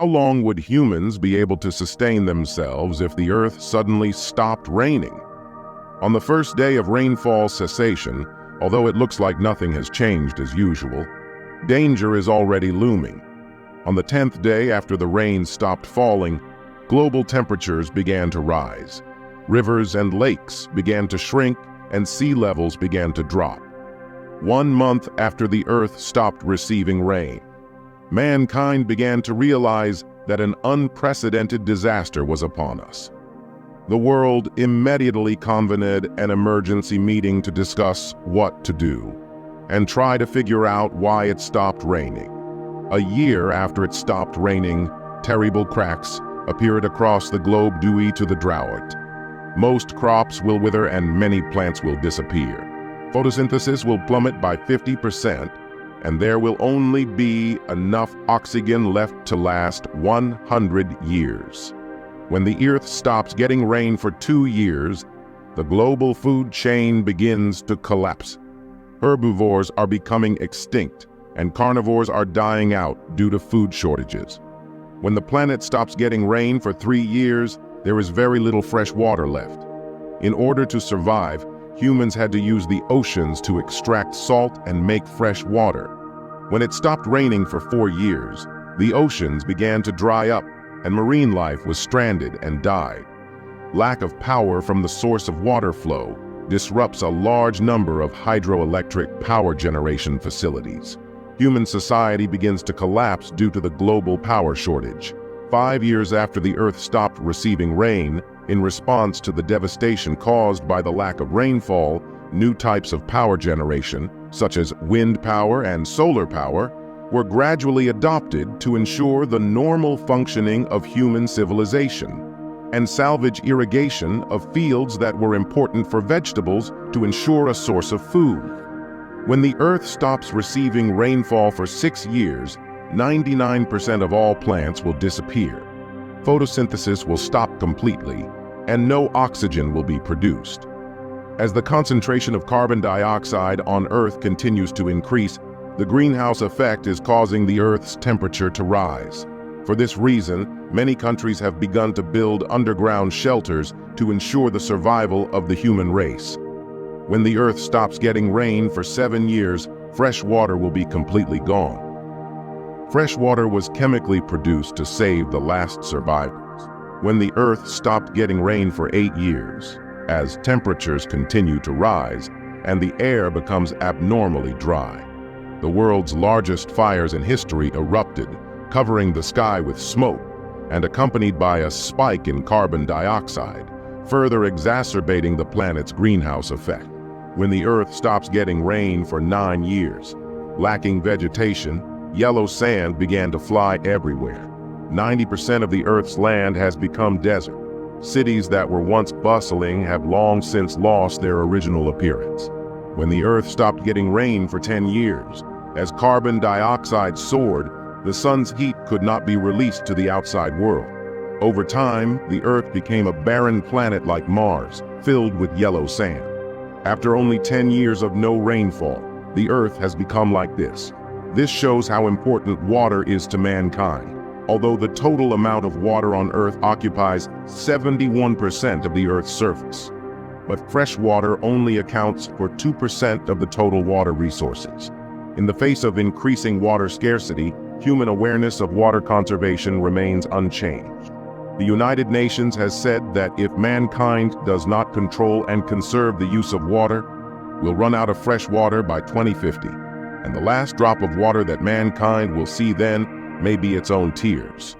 How long would humans be able to sustain themselves if the Earth suddenly stopped raining? On the first day of rainfall cessation, although it looks like nothing has changed as usual, danger is already looming. On the 10th day after the rain stopped falling, global temperatures began to rise. Rivers and lakes began to shrink and sea levels began to drop. 1 month after the Earth stopped receiving rain, mankind began to realize that an unprecedented disaster was upon us. The world immediately convened an emergency meeting to discuss what to do and try to figure out why it stopped raining. A year after it stopped raining, terrible cracks appeared across the globe due to the drought. Most crops will wither and many plants will disappear. Photosynthesis will plummet by 50%, and there will only be enough oxygen left to last 100 years. When the Earth stops getting rain for 2 years, the global food chain begins to collapse. Herbivores are becoming extinct, and carnivores are dying out due to food shortages. When the planet stops getting rain for 3 years, there is very little fresh water left. In order to survive, humans had to use the oceans to extract salt and make fresh water. When it stopped raining for 4 years, the oceans began to dry up and marine life was stranded and died. Lack of power from the source of water flow disrupts a large number of hydroelectric power generation facilities. Human society begins to collapse due to the global power shortage. 5 years after the Earth stopped receiving rain, in response to the devastation caused by the lack of rainfall, new types of power generation, such as wind power and solar power, were gradually adopted to ensure the normal functioning of human civilization, and salvage irrigation of fields that were important for vegetables to ensure a source of food. When the Earth stops receiving rainfall for 6 years, 99% of all plants will disappear. Photosynthesis will stop completely, and no oxygen will be produced. As the concentration of carbon dioxide on Earth continues to increase, the greenhouse effect is causing the Earth's temperature to rise. For this reason, many countries have begun to build underground shelters to ensure the survival of the human race. When the Earth stops getting rain for 7 years, fresh water will be completely gone. Fresh water was chemically produced to save the last survivors. When the Earth stopped getting rain for 8 years, as temperatures continue to rise and the air becomes abnormally dry, the world's largest fires in history erupted, covering the sky with smoke and accompanied by a spike in carbon dioxide, further exacerbating the planet's greenhouse effect. When the Earth stops getting rain for 9 years, lacking vegetation, yellow sand began to fly everywhere. 90% of the Earth's land has become desert. Cities that were once bustling have long since lost their original appearance. When the Earth stopped getting rain for 10 years, as carbon dioxide soared, the sun's heat could not be released to the outside world. Over time, the Earth became a barren planet like Mars, filled with yellow sand. After only 10 years of no rainfall, the Earth has become like this. This shows how important water is to mankind. Although the total amount of water on Earth occupies 71% of the Earth's surface, but fresh water only accounts for 2% of the total water resources. In the face of increasing water scarcity, human awareness of water conservation remains unchanged. The United Nations has said that if mankind does not control and conserve the use of water, we'll run out of fresh water by 2050, and the last drop of water that mankind will see then may be its own tears.